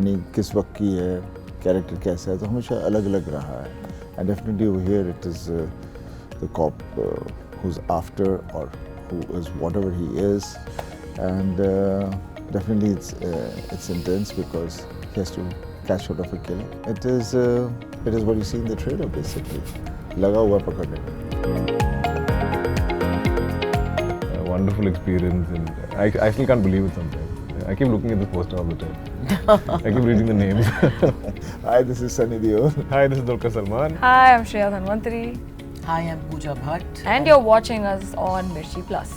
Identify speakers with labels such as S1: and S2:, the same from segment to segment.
S1: कहानी किस वक्त की है, कैरेक्टर कैसा है, तो हमेशा अलग अलग रहा है. And definitely over here it is the cop who's after or who is whatever he is, and definitely it's intense because he has to catch hold of a killer. It is what you see in the trailer basically. लगा हुआ पकड़ने में.
S2: Wonderful experience, and I still can't believe it sometimes. I keep looking at this poster all the time. I keep reading the names.
S1: Hi, this is Sunny Deol.
S2: Hi, this is Dulquer Salmaan.
S3: Hi, I'm Shreya Dhanwanthary.
S4: Hi, I'm Pooja Bhatt.
S3: And you're watching us on Mirchi Plus.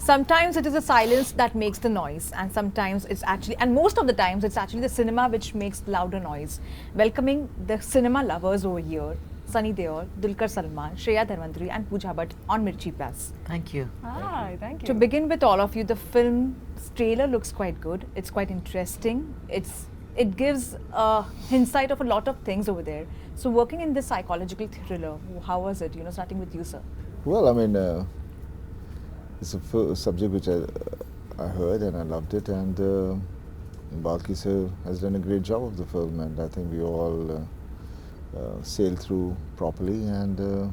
S5: Sometimes it is the silence that makes the noise, and sometimes it's actually, and most of the times it's actually the cinema which makes louder noise. Welcoming the cinema lovers over here, Sunny Deol, Dulquer Salmaan, Shreya Dhanwanthary and Pooja Bhatt on Mirchi Plus.
S4: Thank you.
S3: Hi, thank you.
S5: To begin with all of you, the film's trailer looks quite good. It's quite interesting. It gives a insight of a lot of things over there. So working in this psychological thriller, how was it? Starting with you, sir.
S1: Well, I mean, it's a subject which I heard and I loved it, and Balki sir has done a great job of the film, and I think we all sailed through properly, and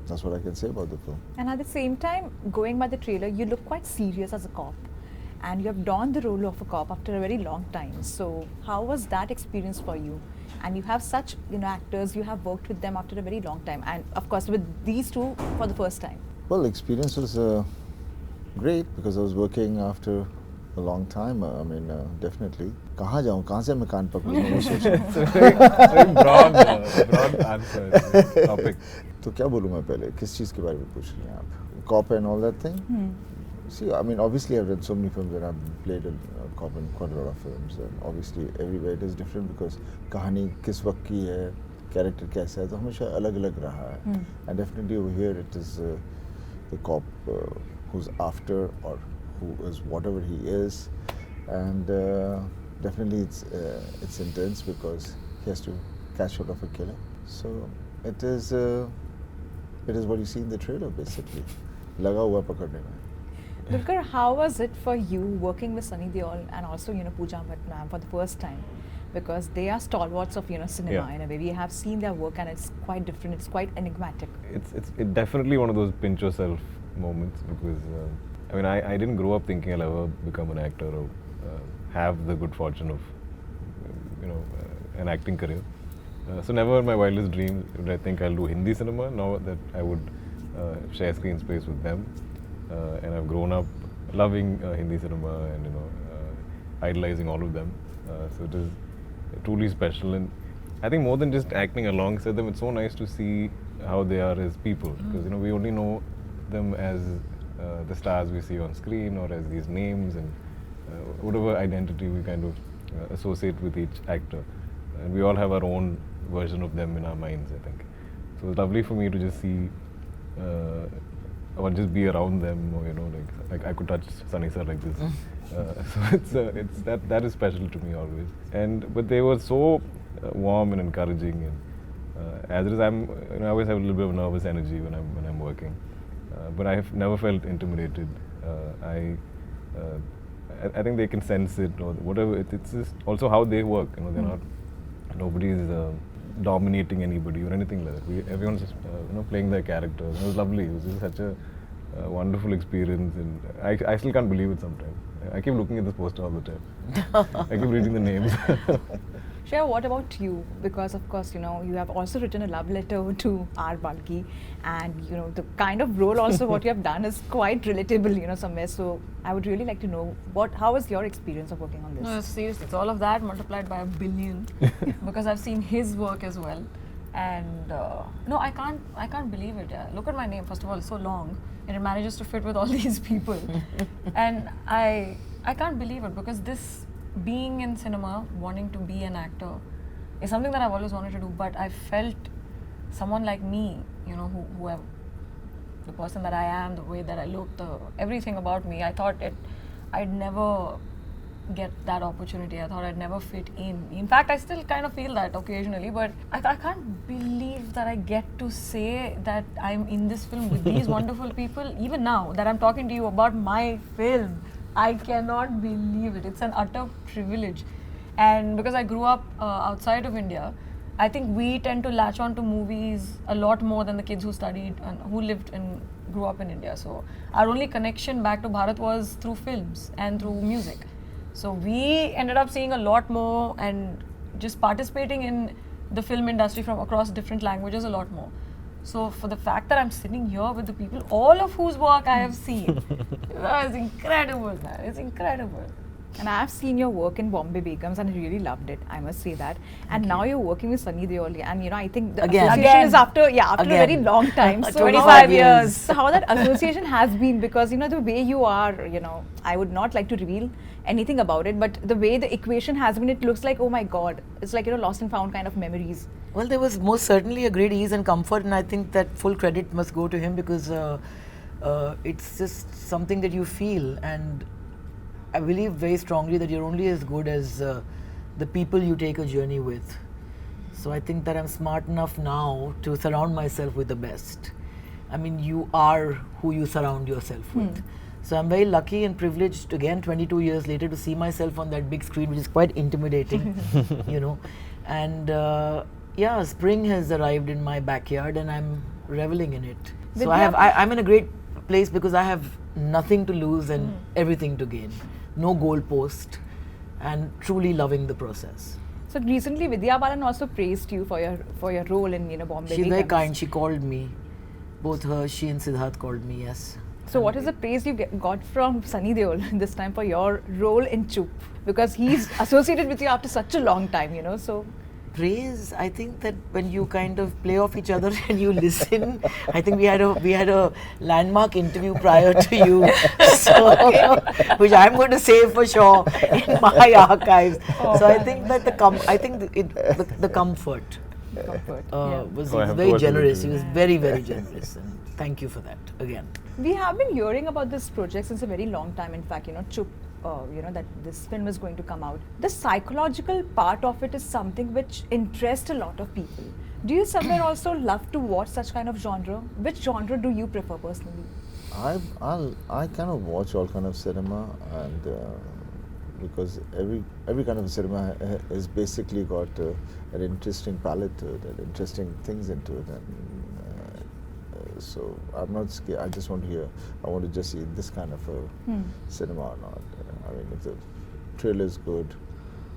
S1: that's what I can say about the film.
S5: And at the same time, going by the trailer, you look quite serious as a cop, and you have donned the role of a cop after a very long time. So how was that experience for you? And you have such actors, you have worked with them after a very long time, and of course with these two for the first time.
S1: Well, the experience was great because I was working after a long time. I mean, definitely. कहाँ जाऊँ? कहाँ से मैं कान पकड़ूँ? मैं सोच रहा हूँ.
S2: Very broad answer topic.
S1: तो क्या बोलूँ मैं पहले? किस चीज़ के बारे में पूछ रही हैं आप? Cop and all that thing? See, I mean, obviously I've done so many films and I've played a cop in quite a lot of films, and obviously everywhere it is different because कहानी किस वक्त की है, character कैसा है, तो हमेशा अलग अलग रहा है. And definitely over here it is the cop who's after or who is whatever he is, and definitely it's intense because he has to catch hold of a killer. So it is what you see in the trailer basically. लगा हुआ पकड़ने में.
S5: Dulquer, how was it for you working with Sunny Deol and also Pooja Bhatt ma'am for the first time? Because they are stalwarts of cinema
S2: Yeah.
S5: in a way. We have seen their work and it's quite different. It's quite enigmatic.
S2: It's definitely one of those pinch yourself moments because I mean I didn't grow up thinking I'll ever become an actor or have the good fortune of an acting career. So never in my wildest dreams would I think I'll do Hindi cinema. Now that I would share screen space with them, and I've grown up loving Hindi cinema and idolizing all of them. So it is truly special, and I think more than just acting alongside them, it's so nice to see how they are as people because we only know them as the stars we see on screen or as these names and whatever identity we kind of associate with each actor, and we all have our own version of them in our minds, I think. So it's lovely for me to just see or just be around them, or like I could touch Sunny sir like this. So it's that is special to me always. But they were so warm and encouraging, and as it is, I always have a little bit of nervous energy when I'm working, but I have never felt intimidated. I think they can sense it or whatever. It's just also how they work. They're not, nobody is dominating anybody or anything like that. Everyone's just playing their characters. It was lovely. It was just such a wonderful experience, and I still can't believe it sometimes. I keep looking at this poster all the time. I keep reading the names.
S5: Shreya, what about you? Because of course, you have also written a love letter to R. Balki, and the kind of role also what you have done is quite relatable, somewhere. So I would really like to know how was your experience of working on this?
S3: No, seriously, it's all of that multiplied by 1 billion because I've seen his work as well, and no, I can't believe it. Look at my name. First of all, it's so long, and it manages to fit with all these people, and I can't believe it because this. Being in cinema, wanting to be an actor is something that I've always wanted to do, but I felt someone like me, who have the person that I am, the way that I look, everything about me, I thought I'd never get that opportunity. I thought I'd never fit in. In fact, I still kind of feel that occasionally, but I can't believe that I get to say that I'm in this film with these wonderful people. Even now that I'm talking to you about my film, I cannot believe it. It's an utter privilege. And because I grew up outside of India, I think we tend to latch on to movies a lot more than the kids who studied and who lived and grew up in India. So our only connection back to Bharat was through films and through music. So we ended up seeing a lot more and just participating in the film industry from across different languages a lot more. So for the fact that I'm sitting here with the people, all of whose work I have seen, it's incredible, man. It's incredible.
S5: And I've seen your work in Bombay Begums and I really loved it, I must say that. And now you're working with Sunny Deol, and I think the association is after a very long time. So
S3: 25 years.
S5: So how that association has been, because the way you are, I would not like to reveal anything about it, but the way the equation has been, it looks like, oh my God, it's like, lost and found kind of memories.
S4: Well, there was most certainly a great ease and comfort, and I think that full credit must go to him, because it's just something that you feel, and I believe very strongly that you're only as good as the people you take a journey with. So I think that I'm smart enough now to surround myself with the best. I mean, you are who you surround yourself with. So I'm very lucky and privileged, again, 22 years later, to see myself on that big screen, which is quite intimidating, And yeah, spring has arrived in my backyard, and I'm reveling in it. So I'm in a great place because I have nothing to lose and everything to gain. No goalpost, and truly loving the process.
S5: So recently Vidya Balan also praised you for your role in Bombay.
S4: She's very kind. She called me. Both she and Siddharth called me, yes.
S5: So what is the praise you got from Sunny Deol this time for your role in Chup? Because he's associated with you after such a long time, so...
S4: Praise, I think that when you kind of play off each other and you listen, I think we had a landmark interview prior to you, so, which I'm going to save for sure in my archives. So I think that the comfort was very generous. He was very, very generous, and thank you for that again.
S5: We have been hearing about this project since a very long time. In fact, Chup. That this film is going to come out. The psychological part of it is something which interests a lot of people. Do you somewhere also love to watch such kind of genre? Which genre do you prefer personally?
S1: I kind of watch all kind of cinema, and because every kind of cinema has basically got an interesting palette to it, and interesting things into it, and so I'm not scared. I just want to hear. I want to just see this kind of a cinema or not. I mean, if the trailer is good,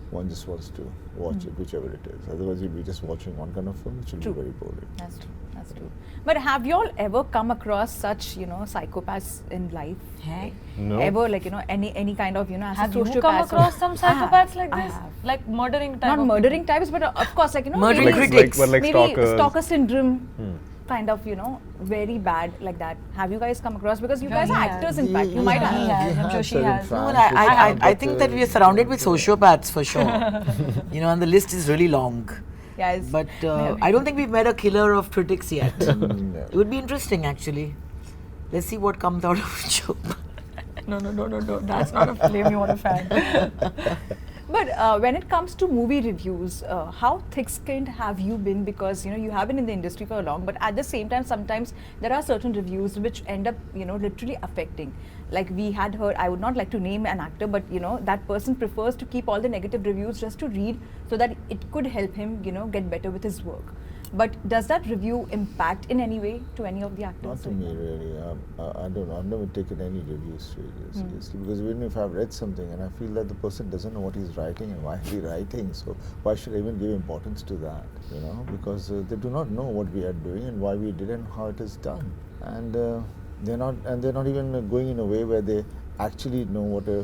S1: one just wants to watch it, whichever it is. Otherwise, you'll be just watching one kind of film, which will be very boring.
S5: That's true. That's true. But have you all ever come across such, psychopaths in life?
S2: No.
S5: Ever, like, any kind of, as
S3: Have
S5: a
S3: you come across some psychopaths like this? Like murdering type?
S5: Not murdering types, but of course, like,
S4: murdering critics.
S2: Like
S5: maybe
S2: stalkers.
S5: stalker syndrome. Kind of, very bad like that. Have you guys come across? Because you guys are actors, in fact. You might have.
S3: I'm sure she has.
S4: No, I think that we are surrounded with sociopaths for sure. And the list is really long.
S5: Yes.
S4: But I don't think we've met a killer of critics yet. It would be interesting, actually. Let's see what comes out of Chup.
S3: No. That's not a flame you want to fan.
S5: But when it comes to movie reviews, how thick-skinned have you been? Because you have been in the industry for long, but at the same time, sometimes there are certain reviews which end up literally affecting. Like we had heard, I would not like to name an actor, but that person prefers to keep all the negative reviews just to read, so that it could help him get better with his work. But does that review impact in any way to any of the actors?
S1: Not to me, really. I don't know. I've never taken any reviews seriously, because even if I've read something and I feel that the person doesn't know what he's writing and why he's writing, so why should I even give importance to that? Because they do not know what we are doing and why we did and how it is done, and they're not even going in a way where they actually know what a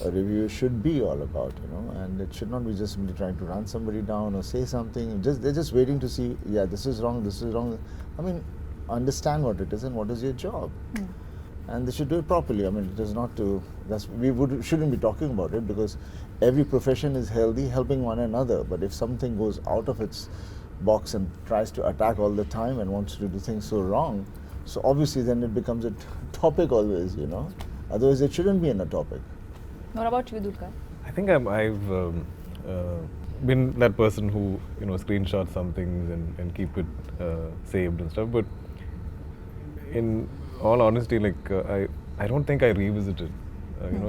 S1: review should be all about, and it should not be just simply trying to run somebody down or say something. They're just waiting to see, yeah, this is wrong, this is wrong. I mean, understand what it is and what is your job, and they should do it properly. I mean, it is not to. Shouldn't be talking about it, because every profession is healthy, helping one another. But if something goes out of its box and tries to attack all the time and wants to do things so wrong, so obviously then it becomes a topic always, Otherwise, it shouldn't be in a topic.
S5: What about you, Dulquer?
S2: I think I've been that person who screenshots some things and keep it saved and stuff. But in all honesty, I don't think I revisit it.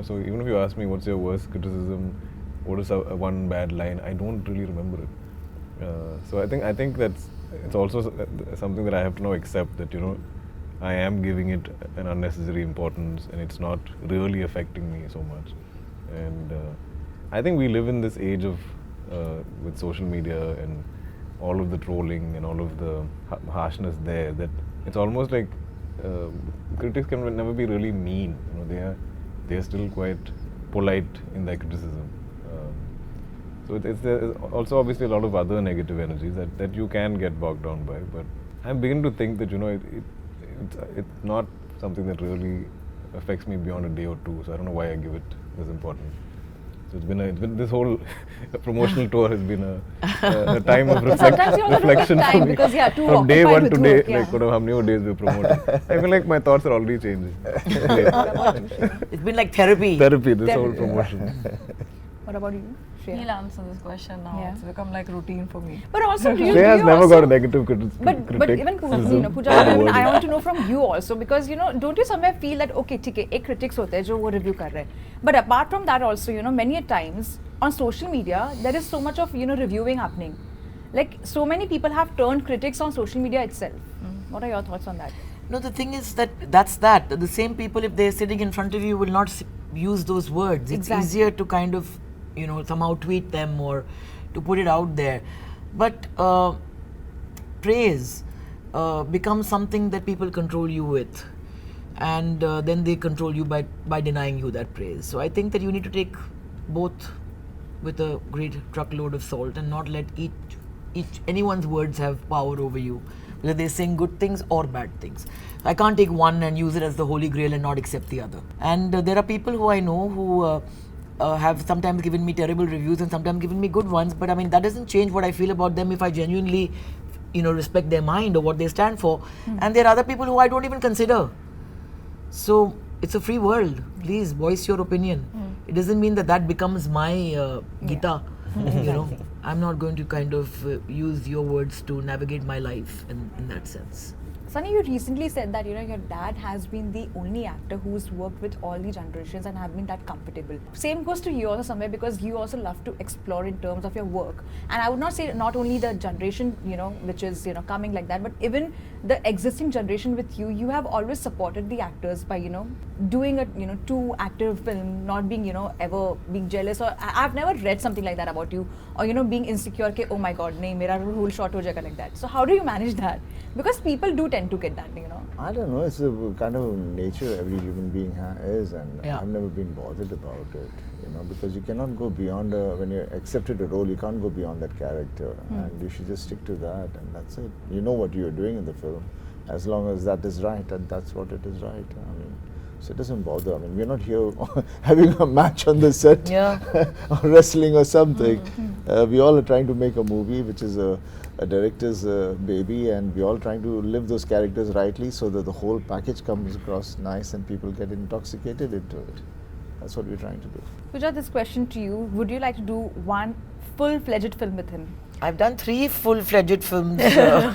S2: So even if you ask me what's your worst criticism, what is one bad line? I don't really remember it. So I think that's it's also something that I have to now accept, that I am giving it an unnecessary importance and it's not really affecting me so much. And I think we live in this age of with social media and all of the trolling and all of the harshness there, that it's almost like critics can never be really mean. They are still quite polite in their criticism. So there's also obviously a lot of other negative energies that you can get bogged down by. But I'm beginning to think that it's not something that really affects me beyond a day or two. So I don't know why I give it this importance. So it's been this whole promotional tour has been a time of reflection for me.
S5: Because
S2: from day one to day, like how many days we're promoting. I feel like my thoughts are already changing.
S4: It's been like therapy.
S2: This whole promotion.
S5: What about you, Shreya?
S3: He'll answer this question now.
S5: Yeah.
S3: It's become like routine for me.
S5: But also, do you
S2: Shreya's never got a negative critic.
S5: But even Pooja, I want to know from you also, because don't you somewhere feel that okay, ठीक है, एक critics होते हैं जो वो review कर रहे हैं. But apart from that also, many a times on social media there is so much of reviewing happening. Like so many people have turned critics on social media itself. What are your thoughts on that?
S4: No, the thing is that's that. The same people, if they're sitting in front of you, will not use those words. It's easier to kind of somehow tweet them or to put it out there. But praise becomes something that people control you with, and then they control you by denying you that praise. So I think that you need to take both with a great truckload of salt and not let anyone's words have power over you, whether they're saying good things or bad things. I can't take one and use it as the holy grail and not accept the other. And there are people who I know who have sometimes given me terrible reviews and sometimes given me good ones, but I mean that doesn't change what I feel about them if I genuinely respect their mind or what they stand for. And there are other people who I don't even consider. So it's a free world. Please voice your opinion. It doesn't mean that becomes my Gita. I'm not going to kind of use your words to navigate my life in that sense.
S5: Sunny, you recently said that your dad has been the only actor who's worked with all the generations and have been that comfortable. Same goes to you also somewhere, because you also love to explore in terms of your work. And I would not say not only the generation which is coming like that, but even the existing generation with you. You have always supported the actors by doing a 2-actor film, not being ever being jealous, or I've never read something like that about you, or being insecure ke, oh my god, nahi, mera role short ho jayega, like that. So how do you manage that? Because people do tend to get that,
S1: I don't know, it's a kind of nature every human being is, and
S4: Yeah.
S1: I've never been bothered about it, because you cannot go beyond when you accepted a role, you can't go beyond that character, and you should just stick to that, and that's it. You know what you're doing in the film, as long as that is right, and that's what it is right. I mean, so it doesn't bother. I mean, we're not here having a match on the set or wrestling or something. We all are trying to make a movie, which is a director's baby, and we're all trying to live those characters rightly so that the whole package comes across nice and people get intoxicated into it. That's what we're trying to do.
S5: Pooja, this question to you, would you like to do one full-fledged film with him?
S4: I've done 3 full-fledged films.
S5: But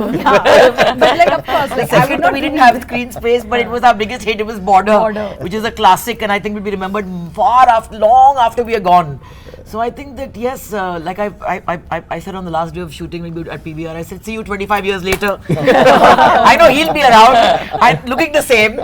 S5: like, of course, like, I would not
S4: we didn't have screen space, but it was our biggest hit. It was Border, which is a classic, and I think will be remembered long after we are gone. So I think that yes, like I said on the last day of shooting, we at PVR, I said, see you 25 years later. I know he'll be around. I'm looking the same,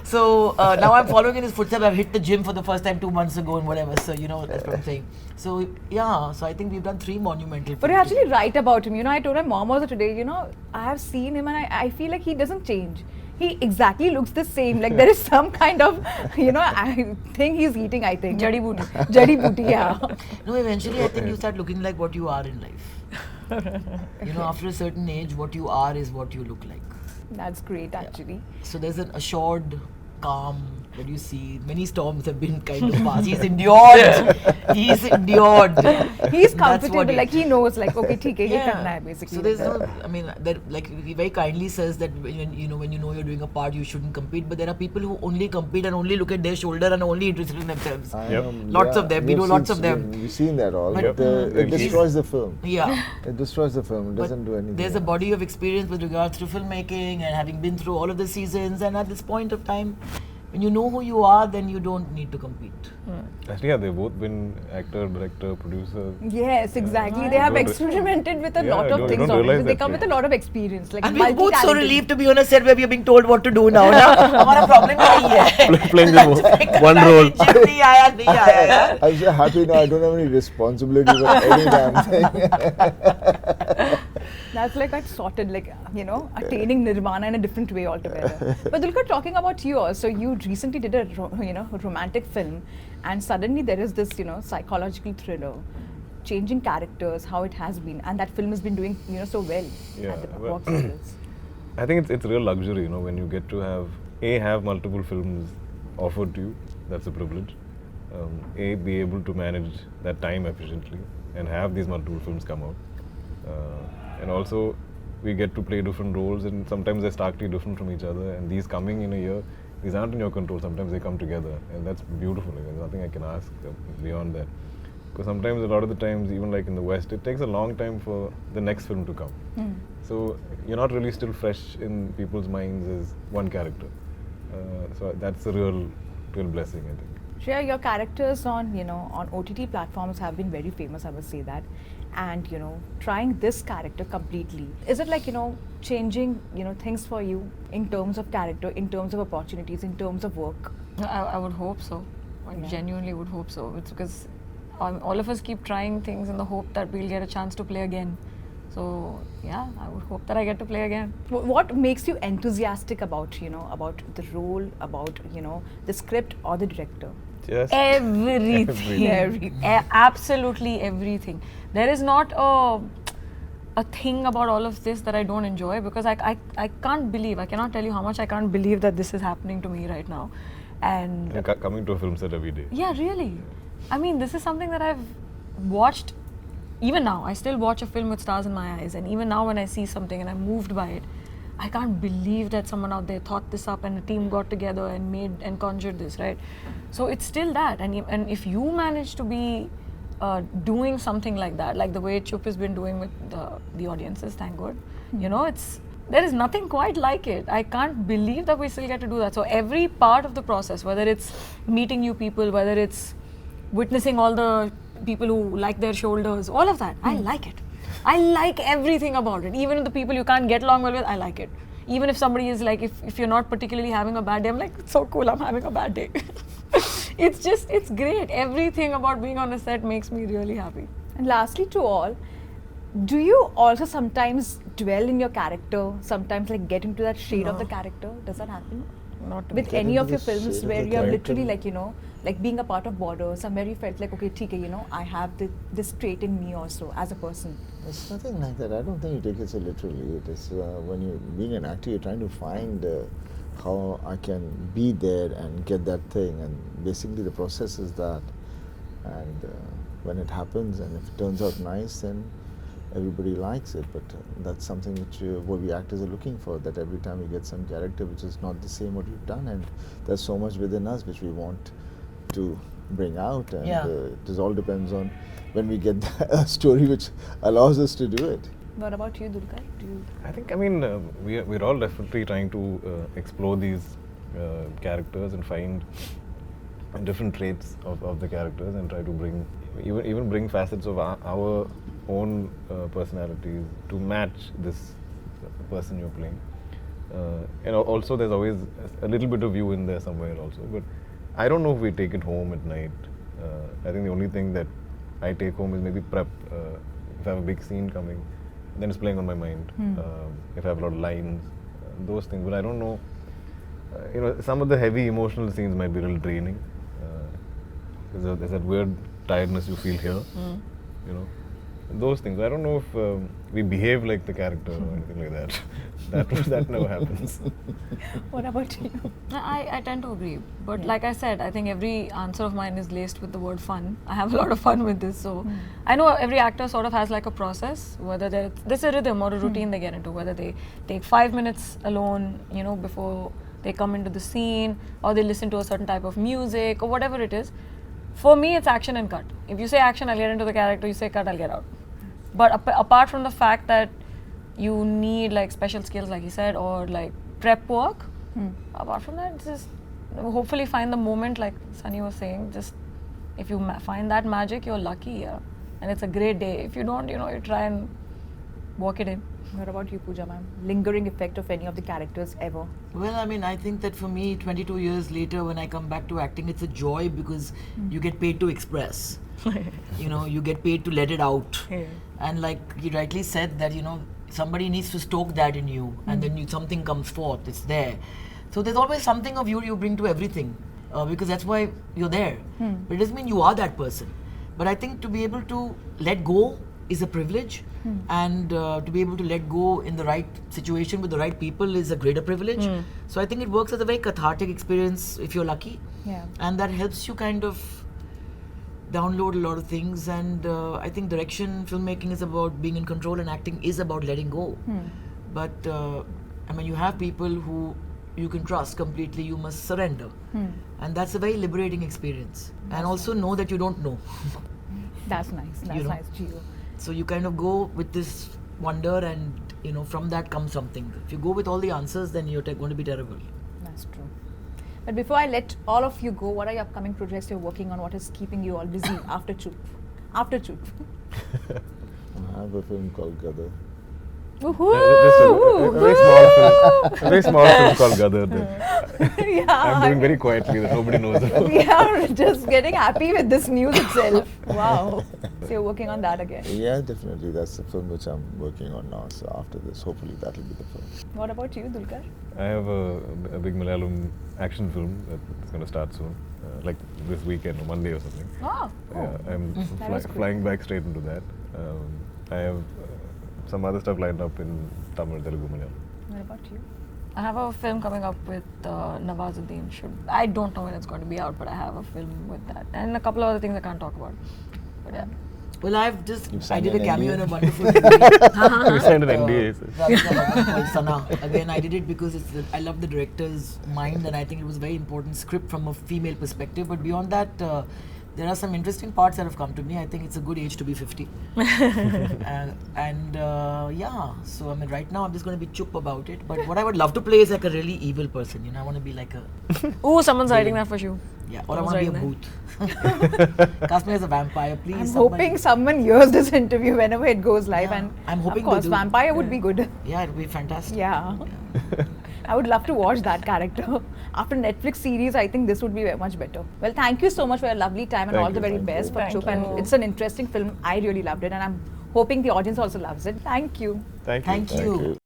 S4: So now I'm following in his footsteps. I've hit the gym for the first time 2 months ago and whatever. So that's what I'm saying. So yeah, so I think we've done 3 monumental.
S5: But you're actually right about him. I told my mom also today, I have seen him and I feel like he doesn't change. He exactly looks the same. Like there is some kind of, I think he's eating, I think. Jadi booty. Jadi booty, yeah.
S4: No, eventually I think you start looking like what you are in life. After a certain age, what you are is what you look like.
S5: That's great, actually.
S4: So there's an assured calm that you see. Many storms have been kind of passed. He's endured. He's endured.
S5: He's comfortable. Like he knows, like okay, theek hai, ye karna hai basically.
S4: So there's no. I mean, that like he very kindly says that when you know you're doing a part, you shouldn't compete. But there are people who only compete and only look at their shoulder and only interested in themselves. Lots of them. We know lots of them.
S1: We've seen that all. But it destroys the film.
S4: Yeah.
S1: It destroys the film. It doesn't do anything.
S4: There's a body of experience with regards to filmmaking and having been through all of the seasons. And at this point of time, When you know who you are, then you don't need to compete.
S2: Actually, yeah, they've both been actor, director, producer.
S5: Yes, exactly.
S3: Yeah.
S5: They have
S2: Don't-
S5: experimented with a
S2: Yeah,
S5: lot of
S2: don't-
S5: things
S2: don't
S5: already.
S2: realize
S5: So they
S2: that,
S5: come with a
S2: yeah.
S5: lot of experience. Like
S4: And we're both so
S5: multi-talented.
S4: relieved to be on a set where we are being told what to do now. Na? हमारा problem नहीं है.
S2: Playing just one role.
S4: नहीं आया, नहीं आया यार.
S1: I'm so happy now I don't have any responsibility for any damn thing.
S5: That's like quite sorted, like, you know, attaining nirvana in a different way altogether. But Dulquer, talking about you also, you recently did a romantic film, and suddenly there is this, you know, psychological thriller, changing characters, how it has been, and that film has been doing, you know, so well
S2: Yeah,
S5: at the
S2: well,
S5: box office.
S2: I think it's real luxury, you know, when you get to have multiple films offered to you. That's a privilege. Be able to manage that time efficiently and have these multiple films come out. And also, we get to play different roles, and sometimes they're starkly different from each other. And these coming in a year, these aren't in your control. Sometimes they come together, and that's beautiful. There's nothing I can ask beyond that. Because sometimes, a lot of the times, even like in the West, it takes a long time for the next film to come. So you're not really still fresh in people's minds as one character. So that's a real blessing, I think.
S5: Shreya, your characters on, you know, on OTT platforms have been very famous, I would say that. And, you know, trying this character completely, is it like, you know, changing, you know, things for you in terms of character, in terms of opportunities, in terms of work?
S3: I would hope so. I
S5: Yeah.
S3: genuinely would hope so. It's because all of us keep trying things in the hope that we'll get a chance to play again. So yeah, I would hope that I get to play again.
S5: What makes you enthusiastic about, you know, about the role, about, you know, the script or the director?
S2: Just
S3: Everything.
S5: Everything.
S3: Absolutely everything. There is not a thing about all of this that I don't enjoy, because I can't believe, I cannot tell you how much I can't believe that this is happening to me right now. And
S2: coming to a film set every day.
S3: yeah, really. I mean, this is something that I've watched. Even now, I still watch a film with stars in my eyes, and even now when I see something and I'm moved by it, I can't believe that someone out there thought this up and a team got together and made and conjured this, right? So it's still that, and if you manage to be doing something like that, like the way Chup has been doing with the audiences, thank God, you know, there is nothing quite like it. I can't believe that we still get to do that. So every part of the process, whether it's meeting new people, whether it's witnessing all the people who like their shoulders, all of that, I like it. I like everything about it. Even the people you can't get along well with, I like it. Even if somebody is like, if you're not particularly having a bad day, I'm like, it's so cool, I'm having a bad day. It's great. Everything about being on a set makes me really happy.
S5: And lastly to all, do you also sometimes dwell in your character, sometimes like get into that shade of the character? Does that happen?
S3: Not to
S5: With
S1: Get
S5: any
S1: into
S5: of your
S1: the
S5: films
S1: shade of
S5: where
S1: the
S5: you have
S1: character.
S5: literally like, you know, like being a part of Border, somewhere you felt like, okay, TK, you know, I have this trait in me also as a person.
S1: It's nothing like that. I don't think you take it so literally. It is when you're being an actor, you're trying to find how I can be there and get that thing, and basically the process is that. And when it happens, and if it turns out nice, then everybody likes it. But that's something which what we actors are looking for. That every time we get some character which is not the same what we've done, and there's so much within us which we want to bring out, and it just all depends on when we get a story which allows us to do it.
S5: What about you, Dulquer? Do you?
S2: I think, I mean, we're all definitely trying to explore these characters and find different traits of the characters, and try to bring, even bring facets of our own personalities to match this person you're playing. And also there's always a little bit of you in there somewhere also, but I don't know if we take it home at night. I think the only thing that I take home is maybe prep. If I have a big scene coming, then it's playing on my mind. If I have a lot of lines, those things. But I don't know, you know, some of the heavy emotional scenes might be a little draining. There's that weird tiredness you feel here, you know. Those things. I don't know if we behave like the character or anything like that. That never happens.
S5: What about you?
S3: I tend to agree, but like I said, I think every answer of mine is laced with the word fun. I have a lot of fun with this, so I know every actor sort of has like a process, whether there's a rhythm or a routine they get into, whether they take 5 minutes alone, you know, before they come into the scene, or they listen to a certain type of music or whatever it is. For me, it's action and cut. If you say action, I'll get into the character. You say cut, I'll get out. But apart from the fact that you need like special skills, like you said, or like prep work, apart from that, it's just hopefully find the moment, like Sunny was saying. Just if you find that magic, you're lucky, yeah. And it's a great day. If you don't, you know, you try and work it in.
S5: What about you, Pooja ma'am? Lingering effect of any of the characters ever?
S4: Well, I mean, I think that for me, 22 years later, when I come back to acting, it's a joy because you get paid to express. You know, you get paid to let it out.
S3: Yeah.
S4: And like he rightly said that, you know, somebody needs to stoke that in you and then something comes forth, it's there. So there's always something of you bring to everything because that's why you're there. But it doesn't mean you are that person. But I think to be able to let go is a privilege, and to be able to let go in the right situation with the right people is a greater privilege. So I think it works as a very cathartic experience if you're lucky.
S5: Yeah.
S4: And that helps you kind of download a lot of things, and I think direction, filmmaking is about being in control, and acting is about letting go. But I mean, you have people who you can trust completely, you must surrender. And that's a very liberating experience. And also know that you don't know.
S5: That's nice. That's
S4: You know.
S5: nice, Gio.
S4: So you kind of go with this wonder, and you know, from that comes something. If you go with all the answers, then you're going to be terrible.
S5: That's true. But before I let all of you go, what are your upcoming projects you're working on? What is keeping you all busy after Chup? After Chup.
S1: I have a film called Gadar.
S2: Just a very small film. A very small film called Gadar.
S5: Yeah.
S2: I'm doing very quietly that nobody knows about.
S5: We are just getting happy with this news itself. Wow. So you're working on that again.
S1: Yeah, definitely. That's the film which I'm working on now. So after this, hopefully that'll be the film.
S5: What about you, Dulquer?
S2: I have a big Malayalam action film that's going to start soon, like this weekend or Monday or something.
S5: Oh.
S2: Yeah, I'm
S5: That was quick.
S2: flying back straight into that. I have some other stuff lined up in Tamil, Telugu, Malayalam.
S5: What about you?
S3: I have a film coming up with Nawazuddin. I don't know when it's going to be out, but I have a film with that. And a couple of other things I can't talk about. But yeah.
S4: Well, I
S1: signed
S4: did a
S1: an
S4: cameo
S1: NDA?
S4: in a wonderful movie.
S2: We signed an NDA. So.
S4: Called Sana. Again, I did it because I love the director's mind, and I think it was a very important script from a female perspective. But beyond that, there are some interesting parts that have come to me. I think it's a good age to be 50. Yeah, so I mean, right now I'm just going to be chup about it. But what I would love to play is like a really evil person. You know, I want to be like a
S3: Ooh, someone's writing that for you.
S4: or I want to be a booth. Cast me as a vampire, please.
S5: I'm
S4: somebody.
S5: hoping someone hears this interview whenever it goes live,
S4: Yeah,
S5: and
S4: I'm hoping
S5: of course,
S4: they do.
S5: vampire would be good.
S4: Yeah, it would be fantastic.
S5: Yeah. I would love to watch that character. After Netflix series, I think this would be much better. Well, thank you so much for your lovely time and
S2: Thank
S5: all the
S2: you.
S5: very
S1: Thank
S5: best
S1: you.
S5: for
S3: Thank
S5: Chup.
S3: you.
S5: And it's an interesting film. I really loved it, and I'm hoping the audience also loves it. Thank you.
S2: Thank you.
S4: Thank you.